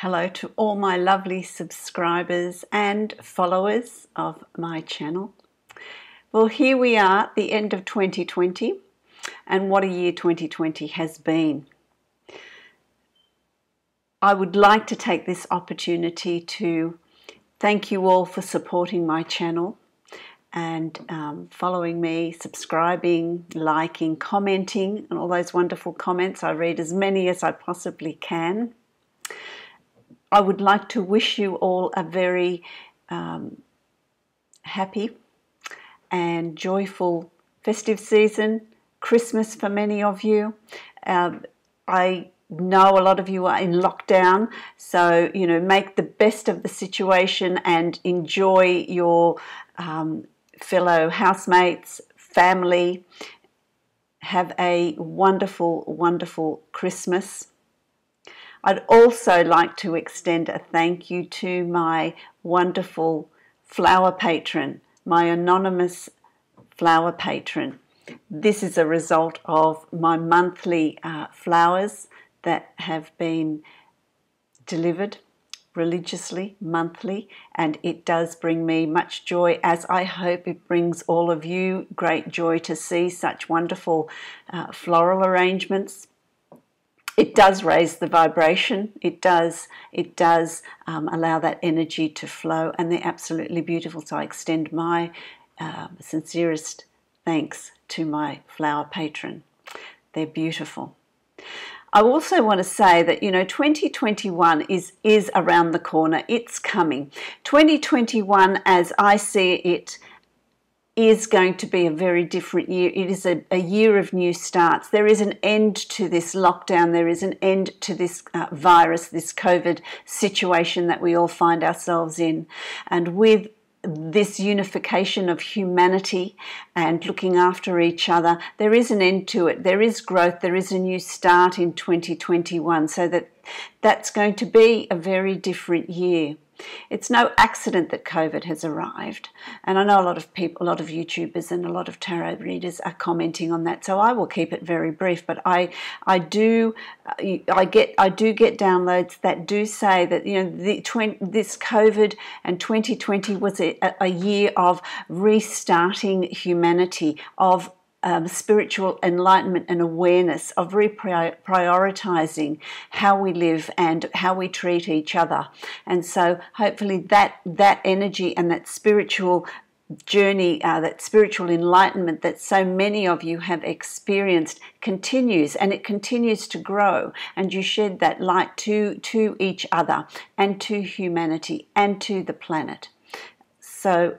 Hello to all my lovely subscribers and followers of my channel. Well, here we are at the end of 2020, and what a year 2020 has been. I would like to take this opportunity to thank you all for supporting my channel and following me, subscribing, liking, commenting, and all those wonderful comments. I read as many as I possibly can. I would like to wish you all a very happy and joyful festive season, Christmas for many of you. I know a lot of you are in lockdown, so make the best of the situation and enjoy your fellow housemates, family. Have a wonderful, wonderful Christmas. I'd also like to extend a thank you to my wonderful flower patron, my anonymous flower patron. This is a result of my monthly flowers that have been delivered religiously, monthly, and it does bring me much joy, as I hope it brings all of you great joy to see such wonderful floral arrangements. It does raise the vibration. It does allow that energy to flow, and they're absolutely beautiful. So I extend my sincerest thanks to my flower patron. They're beautiful. I also want to say that 2021 is around the corner. It's coming. 2021, as I see it, is going to be a very different year. It is a year of new starts. There is an end to this lockdown. There is an end to this virus, this COVID situation that we all find ourselves in. And with this unification of humanity and looking after each other, there is an end to it. There is growth. There is a new start in 2021. So that's going to be a very different year. It's no accident that COVID has arrived, and I know a lot of people, a lot of YouTubers and a lot of tarot readers are commenting on that, so I will keep it very brief. But I do get downloads that do say that this COVID and 2020 was a year of restarting humanity, of spiritual enlightenment and awareness, of reprioritizing how we live and how we treat each other. And so hopefully that energy and that spiritual journey, that spiritual enlightenment that so many of you have experienced continues, and it continues to grow, and you shed that light to each other and to humanity and to the planet. So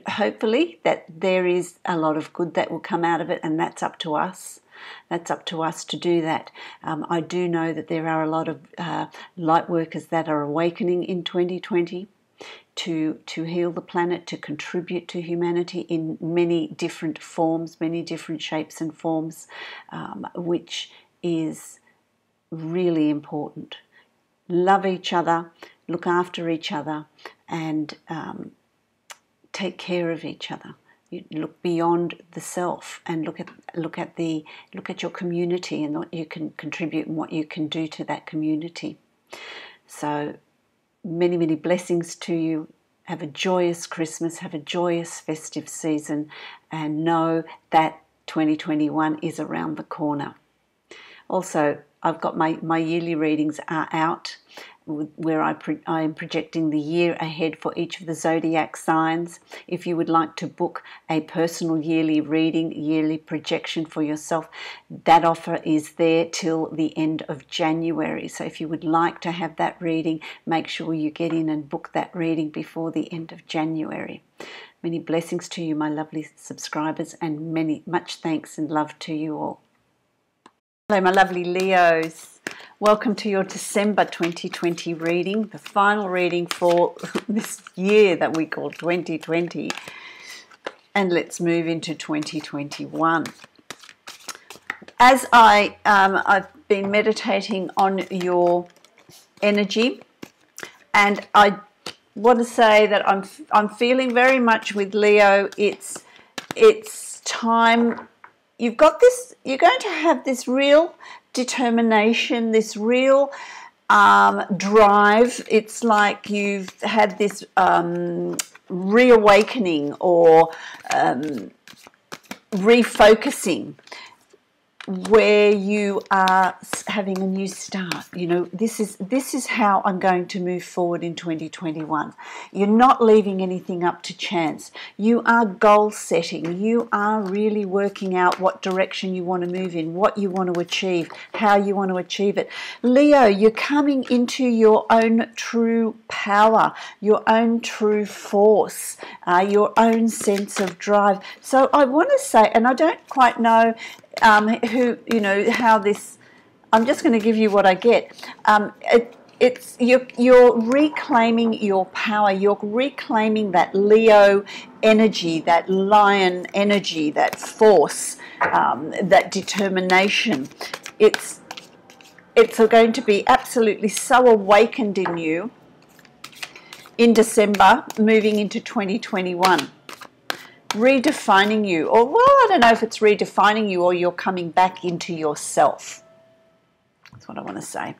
hopefully that there is a lot of good that will come out of it, and that's up to us. That's up to us to do that. I do know that there are a lot of light workers that are awakening in 2020 to heal the planet, to contribute to humanity in many different forms, many different shapes and forms, which is really important. Love each other, look after each other, and take care of each other. You look beyond the self and look at your community and what you can contribute and what you can do to that community. So many, many blessings to you. Have a joyous Christmas, have a joyous festive season, and know that 2021 is around the corner. Also, I've got my yearly readings are out, where I am projecting the year ahead for each of the zodiac signs. If you would like to book a personal yearly reading, yearly projection for yourself, that offer is there till the end of January. So if you would like to have that reading, make sure you get in and book that reading before the end of January. Many blessings to you, my lovely subscribers, and much thanks and love to you all. Hello, my lovely Leos. Welcome to your December 2020 reading, the final reading for this year that we call 2020. And let's move into 2021. As I've been meditating on your energy, and I want to say that I'm feeling very much with Leo. It's time. You've got this. You're going to have this real determination, this real drive. It's like you've had this reawakening or refocusing, where you are having a new start. You know, this is how I'm going to move forward in 2021. You're not leaving anything up to chance. You are goal setting. You are really working out what direction you want to move in, what you want to achieve, how you want to achieve it. Leo, you're coming into your own true power, your own true force, your own sense of drive. So I want to say, and I don't quite know how this, I'm just going to give you what I get. It's you're reclaiming your power. You're reclaiming that Leo energy, that lion energy, that force, that determination. It's going to be absolutely so awakened in you in December, moving into 2021. Redefining you, or well, I don't know if it's redefining you or you're coming back into yourself. That's what I want to say.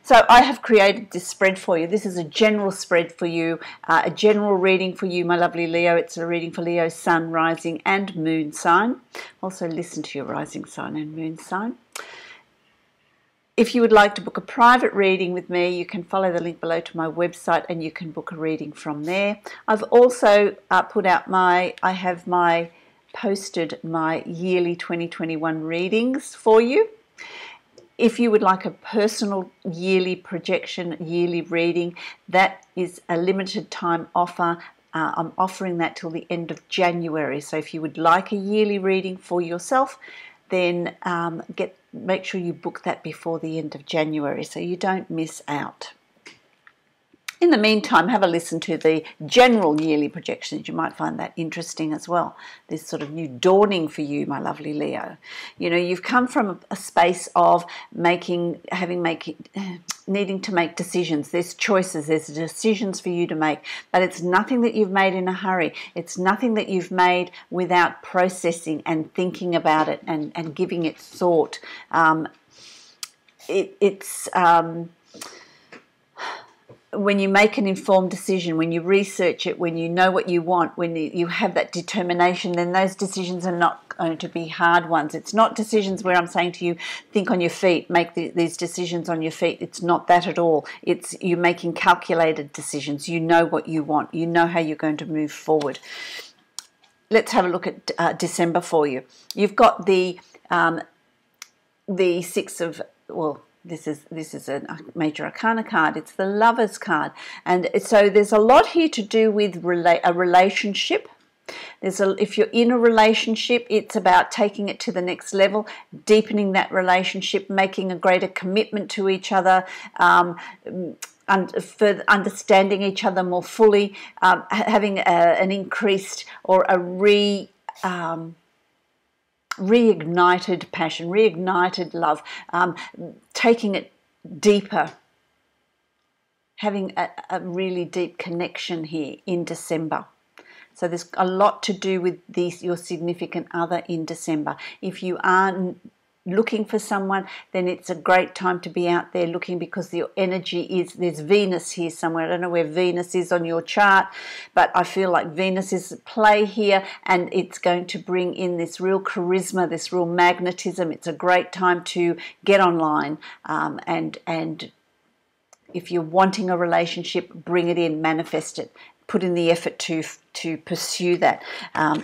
So I have created this spread for you. This is a general spread for you, a general reading for you, my lovely Leo. It's a reading for Leo, sun, rising and moon sign. Also listen to your rising sign and moon sign. If you would like to book a private reading with me, you can follow the link below to my website and you can book a reading from there. I've also posted my yearly 2021 readings for you. If you would like a personal yearly projection, yearly reading, that is a limited time offer. I'm offering that till the end of January. So if you would like a yearly reading for yourself, then make sure you book that before the end of January so you don't miss out. In the meantime, have a listen to the general yearly projections. You might find that interesting as well. This sort of new dawning for you, my lovely Leo. You know, you've come from a space of needing to make decisions. There's choices, there's decisions for you to make, but it's nothing that you've made in a hurry. It's nothing that you've made without processing and thinking about it and giving it thought. When you make an informed decision, when you research it, when you know what you want, when you have that determination, then those decisions are not going to be hard ones. It's not decisions where I'm saying to you, think on your feet, make these decisions on your feet. It's not that at all. It's you're making calculated decisions. You know what you want. You know how you're going to move forward. Let's have a look at December for you. You've got the Six of, well, this is a major arcana card. It's the Lover's card, and so there's a lot here to do with a relationship. If you're in a relationship, it's about taking it to the next level, deepening that relationship, making a greater commitment to each other, for understanding each other more fully, having an increased or a reignited passion, reignited love, taking it deeper, having a really deep connection here in December. So there's a lot to do with your significant other in December. If you are looking for someone, then it's a great time to be out there looking, because your energy is, there's Venus here somewhere. I don't know where Venus is on your chart, but I feel like Venus is at play here, and it's going to bring in this real charisma, this real magnetism. It's a great time to get online, and if you're wanting a relationship, bring it in, manifest it. Put in the effort to pursue that.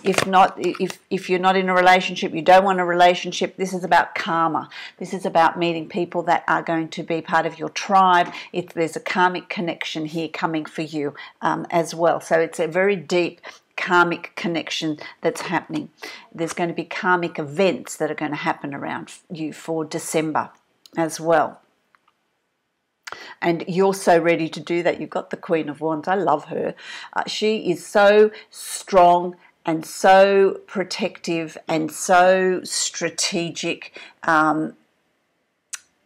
If not, if you're not in a relationship, you don't want a relationship, this is about karma. This is about meeting people that are going to be part of your tribe. There's a karmic connection here coming for you as well. So it's a very deep karmic connection that's happening. There's going to be karmic events that are going to happen around you for December as well. And you're so ready to do that. You've got the Queen of Wands. I love her. She is so strong and so protective and so strategic.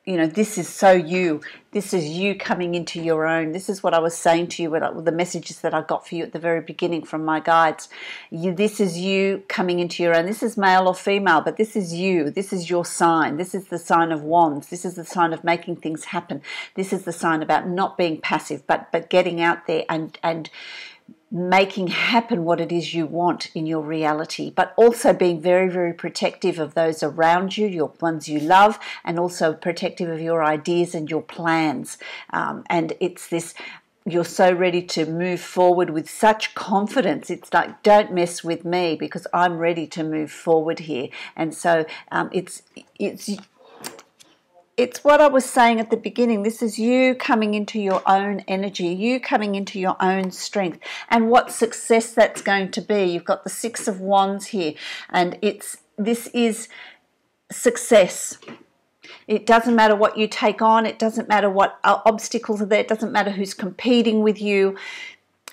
this is so you. This is you coming into your own. This is what I was saying to you with the messages that I got for you at the very beginning from my guides. This is you coming into your own. This is male or female, but this is you. This is your sign. This is the sign of wands. This is the sign of making things happen. This is the sign about not being passive, but getting out there and making happen what it is you want in your reality, but also being very, very protective of those around you, your ones you love, and also protective of your ideas and your plans. And it's this, you're so ready to move forward with such confidence. It's like, don't mess with me because I'm ready to move forward here. And so it's what I was saying at the beginning. This is you coming into your own energy, you coming into your own strength, and what success that's going to be. You've got the Six of Wands here, and this is success. It doesn't matter what you take on. It doesn't matter what obstacles are there. It doesn't matter who's competing with you.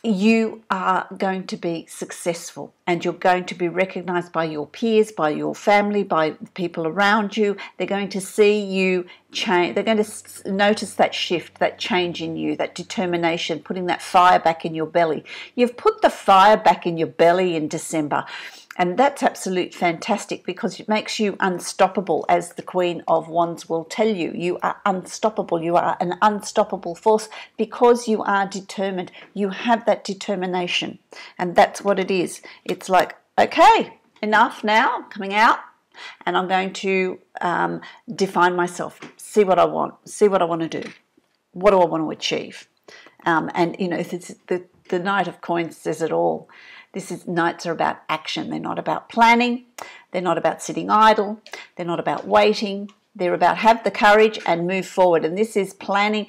You are going to be successful, and you're going to be recognized by your peers, by your family, by people around you. They're going to see you change. They're going to notice that shift, that change in you, that determination, putting that fire back in your belly. You've put the fire back in your belly in December. And that's absolute fantastic because it makes you unstoppable, as the Queen of Wands will tell you. You are unstoppable. You are an unstoppable force because you are determined. You have that determination. And that's what it is. It's like, okay, enough now, coming out. And I'm going to define myself, see what I want, see what I want to do. What do I want to achieve? And, the Knight of Coins says it all. Nights are about action. They're not about planning. They're not about sitting idle. They're not about waiting. They're about have the courage and move forward. And this is planning,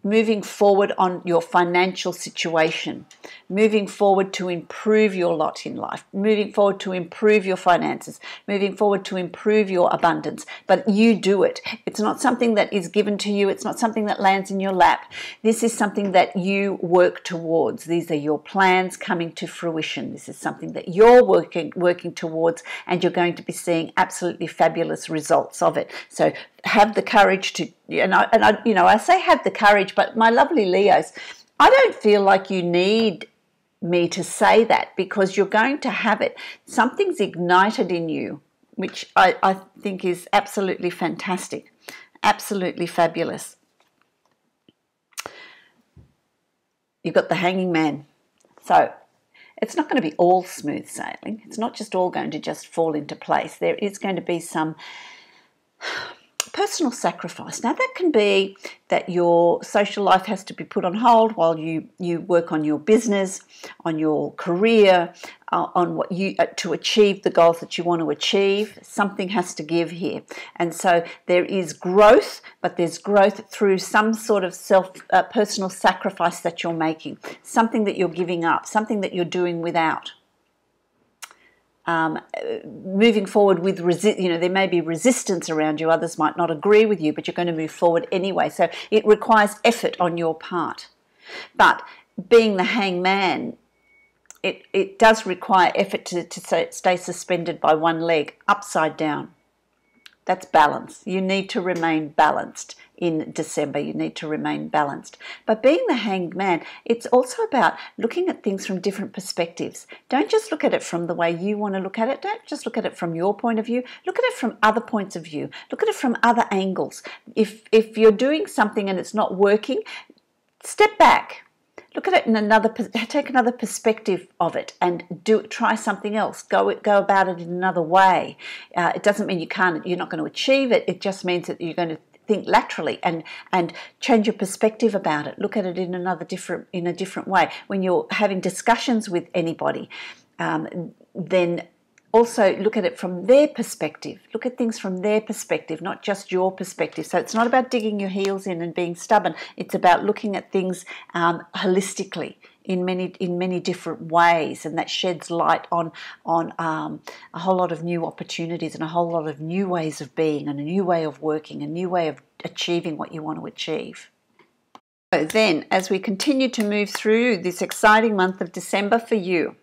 moving forward on your financial situation, moving forward to improve your lot in life, moving forward to improve your finances, moving forward to improve your abundance. But you do it. It's not something that is given to you. It's not something that lands in your lap. This is something that you work towards. These are your plans coming to fruition. This is something that you're working towards, and you're going to be seeing absolutely fabulous results of it. So have the courage to, I say have the courage, but my lovely Leos, I don't feel like you need me to say that because you're going to have it. Something's ignited in you, which I think is absolutely fantastic, absolutely fabulous. You've got the Hanging Man. So it's not going to be all smooth sailing. It's not just all going to just fall into place. There is going to be some personal sacrifice. Now that can be that your social life has to be put on hold while you work on your business, on your career, on what to achieve the goals that you want to achieve. Something has to give here. And so there is growth, but there's growth through some sort of personal sacrifice that you're making, something that you're giving up, something that you're doing without. Moving forward with, there may be resistance around you. Others might not agree with you, but you're going to move forward anyway. So it requires effort on your part. But being the hangman, it does require effort to stay suspended by one leg, upside down. That's balance. You need to remain balanced in December. You need to remain balanced. But being the hanged man, it's also about looking at things from different perspectives. Don't just look at it from the way you want to look at it. Don't just look at it from your point of view. Look at it from other points of view. Look at it from other angles. If you're doing something and it's not working, step back. Look at it take another perspective of it and try something else. Go about it in another way. It doesn't mean you're not going to achieve it. It just means that you're going to think laterally and change your perspective about it. Look at it in a different way. When you're having discussions with anybody, then also look at it from their perspective. Look at things from their perspective, not just your perspective. So it's not about digging your heels in and being stubborn. It's about looking at things holistically in many different ways, and that sheds light on a whole lot of new opportunities and a whole lot of new ways of being and a new way of working, a new way of achieving what you want to achieve. So then, as we continue to move through this exciting month of December for you,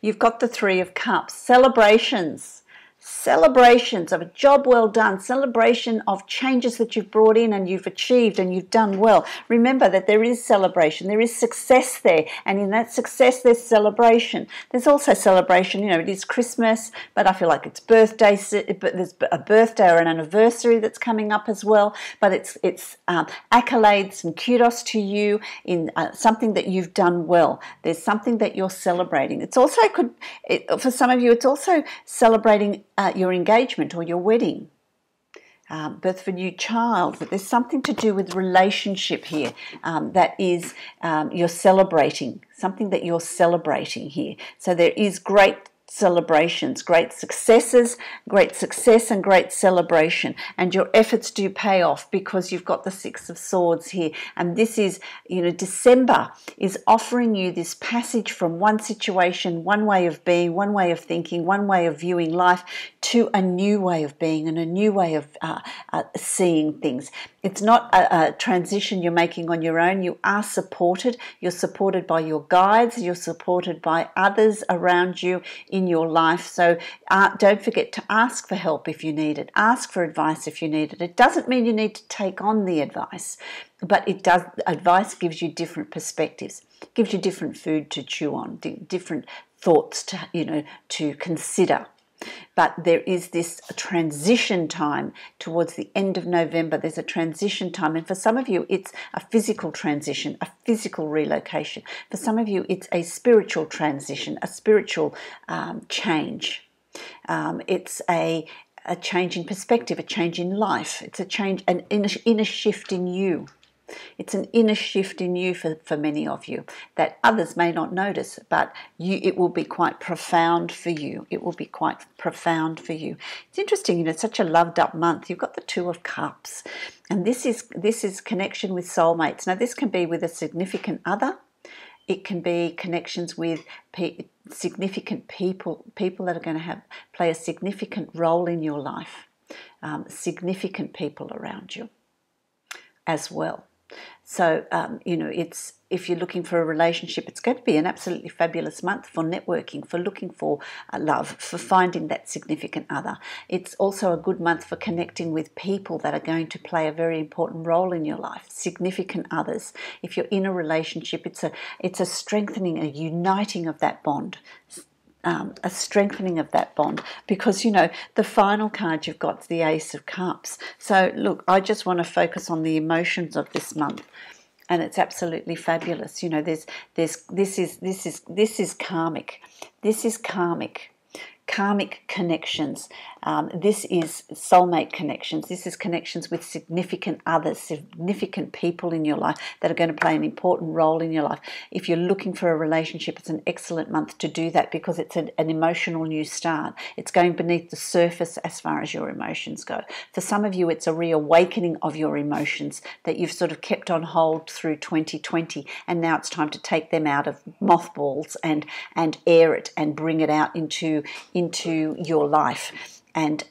you've got the Three of Cups, celebrations, Celebrations of a job well done, celebration of changes that you've brought in and you've achieved and you've done well. Remember that there is celebration, there is success there, and in that success there's celebration. There's also celebration, it is Christmas, but I feel like it's birthday, but there's a birthday or an anniversary that's coming up as well, but it's accolades and kudos to you in something that you've done well. There's something that you're celebrating. It's also for some of you, it's also celebrating your engagement or your wedding, birth of a new child, but there's something to do with relationship here that is you're celebrating, something that you're celebrating here. So there is great celebrations, great success and great celebration, and your efforts do pay off because you've got the Six of Swords here. And this is, December is offering you this passage from one situation, one way of being, one way of thinking, one way of viewing life to a new way of being and a new way of seeing things. It's not a transition you're making on your own. You are supported. You're supported by your guides. You're supported by others around you in your life. So don't forget to ask for help if you need it. Ask for advice if you need it. It doesn't mean you need to take on the advice, but it does. Advice gives you different perspectives, gives you different food to chew on, different thoughts to consider. But there is this transition time towards the end of November. There's a transition time. And for some of you, it's a physical transition, a physical relocation. For some of you, it's a spiritual transition, a spiritual change. It's a change in perspective, a change in life. It's a change, an inner shift in you. It's an inner shift in you for many of you that others may not notice, but it will be quite profound for you. It will be quite profound for you. It's interesting, it's such a loved up month. You've got the Two of Cups, and this is connection with soulmates. Now, this can be with a significant other. It can be connections with significant people that are going to play a significant role in your life, significant people around you as well. So, it's, if you're looking for a relationship, it's going to be an absolutely fabulous month for networking, for looking for love, for finding that significant other. It's also a good month for connecting with people that are going to play a very important role in your life, significant others. If you're in a relationship, it's a strengthening, a uniting of that bond. A strengthening of that bond, because the final card you've got is the Ace of Cups. So look, I just want to focus on the emotions of this month, and it's absolutely fabulous. This is karmic. This is karmic connections. This is soulmate connections. This is connections with significant others, significant people in your life that are going to play an important role in your life. If you're looking for a relationship, it's an excellent month to do that because it's an emotional new start. It's going beneath the surface as far as your emotions go. For some of you, it's a reawakening of your emotions that you've sort of kept on hold through 2020, and now it's time to take them out of mothballs and air it and bring it out into your life. And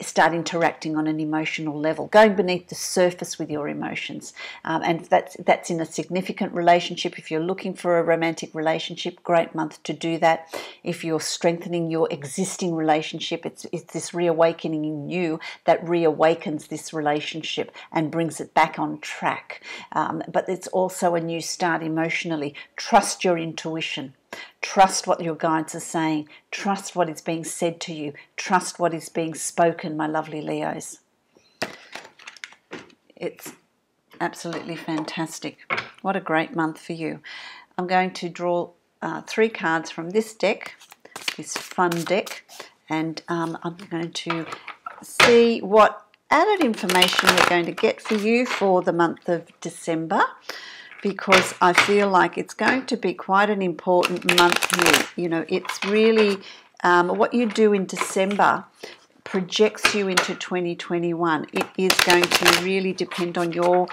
start interacting on an emotional level, going beneath the surface with your emotions. And that's in a significant relationship. If you're looking for a romantic relationship, great month to do that. If you're strengthening your existing relationship, it's this reawakening in you that reawakens this relationship and brings it back on track. But it's also a new start emotionally. Trust your intuition. Trust what your guides are saying. Trust what is being said to you. Trust what is being spoken, my lovely Leos. It's absolutely fantastic. What a great month for you. I'm going to draw 3 cards from this deck, this fun deck, and I'm going to see what added information we're going to get for you for the month of December, because I feel like it's going to be quite an important month here. It's really what you do in December projects you into 2021. It is going to really depend on your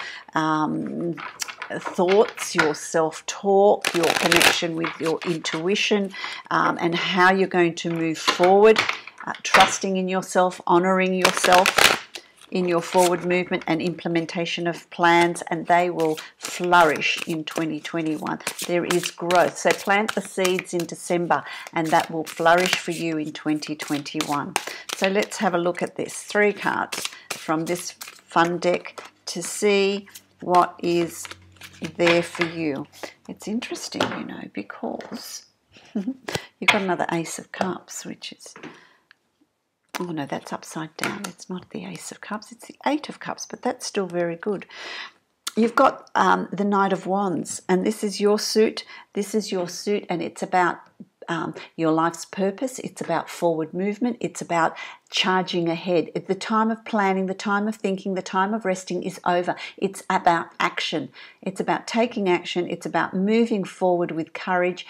thoughts, your self-talk, your connection with your intuition, and how you're going to move forward, trusting in yourself, honouring yourself. in your forward movement and implementation of plans, and they will flourish in 2021. There is growth. So plant the seeds in December, and that will flourish for you in 2021. So let's have a look at this. 3 cards from this fun deck to see what is there for you. It's interesting, you know, because you've got another Ace of Cups, which is, oh no, that's upside down. It's not the Ace of Cups, it's the 8 of Cups, but that's still very good. You've got the Knight of Wands, and this is your suit. This is your suit, and it's about your life's purpose. It's about forward movement. It's about charging ahead. The time of planning, the time of thinking, the time of resting is over. It's about action. It's about taking action. It's about moving forward with courage,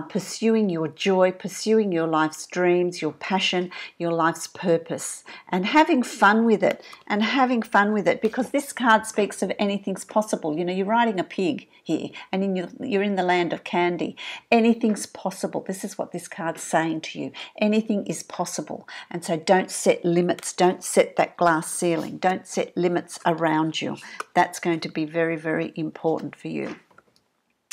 pursuing your joy, pursuing your life's dreams, your passion, your life's purpose, and having fun with it. And having fun with it, because this card speaks of anything's possible. You know, you're riding a pig here, and you're in the land of candy. Anything's possible. This is what this card's saying to you. Anything is possible. And so don't set limits. Don't set that glass ceiling. Don't set limits around you. That's going to be very, very important for you.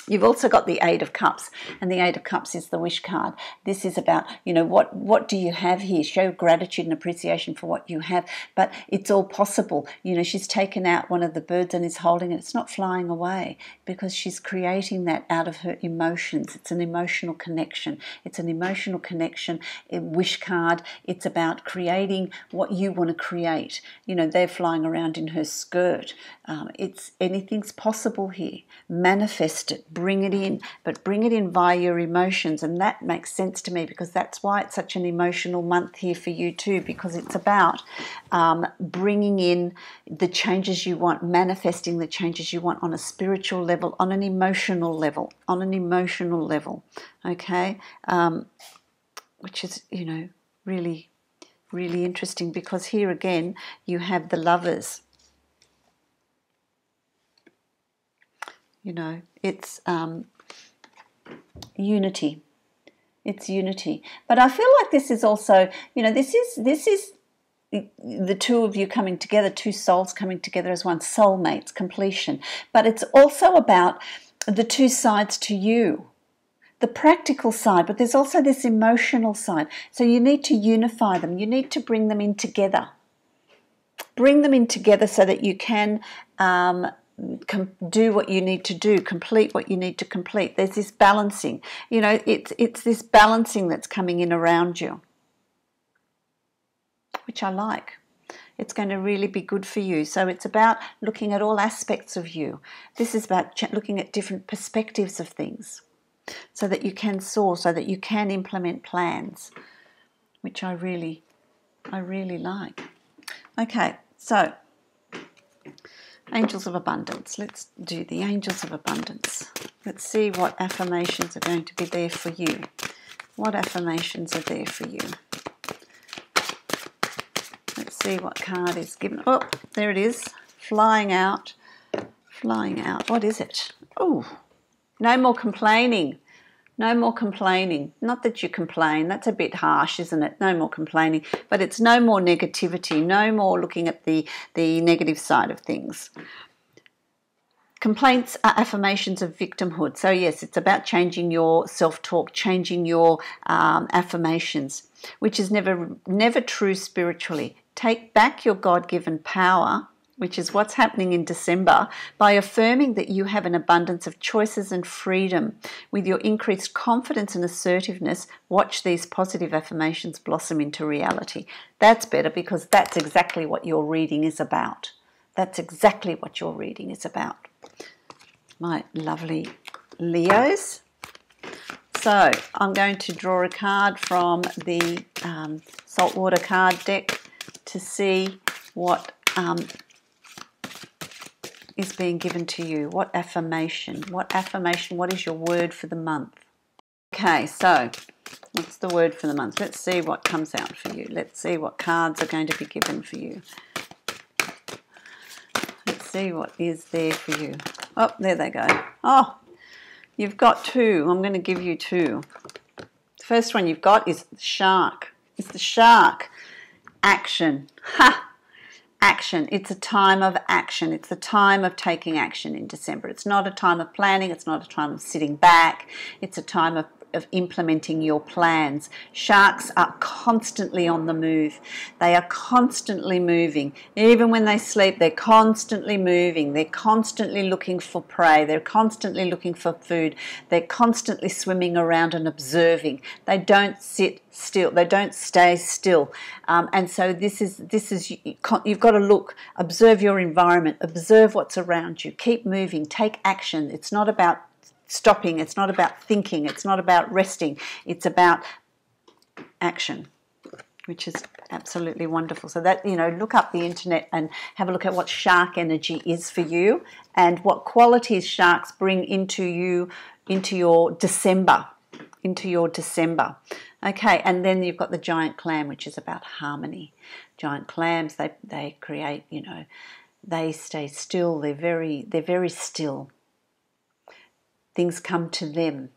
You've also got the 8 of Cups, and the 8 of Cups is the wish card. This is about, you know, what do you have here? Show gratitude and appreciation for what you have, but it's all possible. You know, she's taken out one of the birds and is holding it. It's not flying away because she's creating that out of her emotions. It's an emotional connection. It's an emotional connection. A wish card. It's about creating what you want to create. You know, they're flying around in her skirt. It's anything's possible here. Manifest it. Bring it in, but bring it in via your emotions, and that makes sense to me because that's why it's such an emotional month here for you too, because it's about bringing in the changes you want, manifesting the changes you want on a spiritual level, on an emotional level, okay, which is, you know, really, really interesting, because here again you have the Lovers. You know, it's unity. It's unity. But I feel like this is also, you know, this is the two of you coming together, two souls coming together as one, soulmates, completion. But it's also about the two sides to you, the practical side, but there's also this emotional side. So you need to unify them. You need to bring them in together. Bring them in together so that you can do what you need to do, complete what you need to complete. There's this balancing, you know, it's this balancing that's coming in around you, which I like. It's going to really be good for you. So it's about looking at all aspects of you. This is about looking at different perspectives of things so that you can soar, so that you can implement plans, which I really like. Okay, so Angels of Abundance. Let's do the Angels of Abundance. Let's see what affirmations are going to be there for you. What affirmations are there for you? Let's see what card is given. Oh, there it is. Flying out. Flying out. What is it? Oh, no more complaining. No more complaining. Not that you complain. That's a bit harsh, isn't it? No more complaining. But it's no more negativity. No more looking at the negative side of things. Complaints are affirmations of victimhood. So yes, it's about changing your self-talk, changing your affirmations, which is never true spiritually. Take back your God-given power, which is what's happening in December, by affirming that you have an abundance of choices and freedom. With your increased confidence and assertiveness, watch these positive affirmations blossom into reality. That's better, because that's exactly what your reading is about. That's exactly what your reading is about. My lovely Leos. So I'm going to draw a card from the saltwater card deck to see what is being given to you. What affirmation? What affirmation? What is your word for the month? Okay, so what's the word for the month? Let's see what comes out for you. Let's see what cards are going to be given for you. Let's see what is there for you. Oh, there they go. Oh, you've got 2. I'm going to give you 2. The first one you've got is the shark. It's the shark. Action. Ha! action. It's a time of action. It's a time of taking action in December. It's not a time of planning. It's not a time of sitting back. It's a time of implementing your plans. Sharks are constantly on the move. They are constantly moving. Even when they sleep, they're constantly moving. They're constantly looking for prey. They're constantly looking for food. They're constantly swimming around and observing. They don't sit still. They don't stay still. And so this is you've got to look, observe your environment, observe what's around you. Keep moving. Take action. It's not about stopping, it's not about thinking, it's not about resting, it's about action, which is absolutely wonderful. So that, look up the internet and have a look at what shark energy is for you and what qualities sharks bring into your December. Okay, and then you've got the giant clam, which is about harmony. Giant clams, they create, they stay still, they're very still. Things come to them.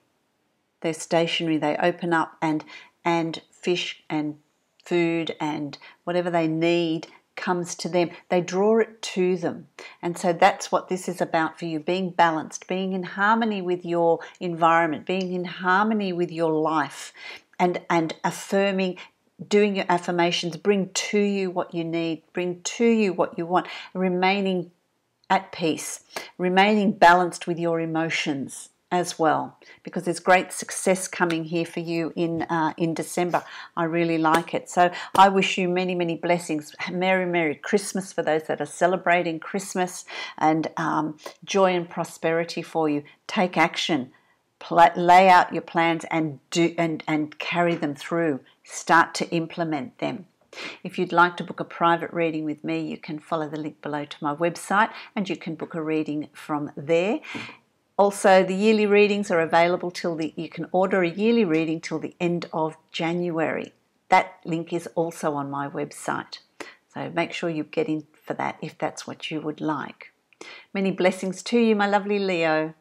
They're stationary. They open up and fish and food and whatever they need comes to them. They draw it to them. And so that's what this is about for you, being balanced, being in harmony with your environment, being in harmony with your life and affirming, doing your affirmations, bring to you what you need, bring to you what you want, remaining at peace, remaining balanced with your emotions as well, because there's great success coming here for you in December. I really like it. So I wish you many, many blessings. Merry Christmas for those that are celebrating Christmas, and joy and prosperity for you. Take action. Lay out your plans and carry them through. Start to implement them. If you'd like to book a private reading with me, you can follow the link below to my website and you can book a reading from there. Also, the yearly readings are available you can order a yearly reading till the end of January. That link is also on my website. So make sure you get in for that if that's what you would like. Many blessings to you, my lovely Leo.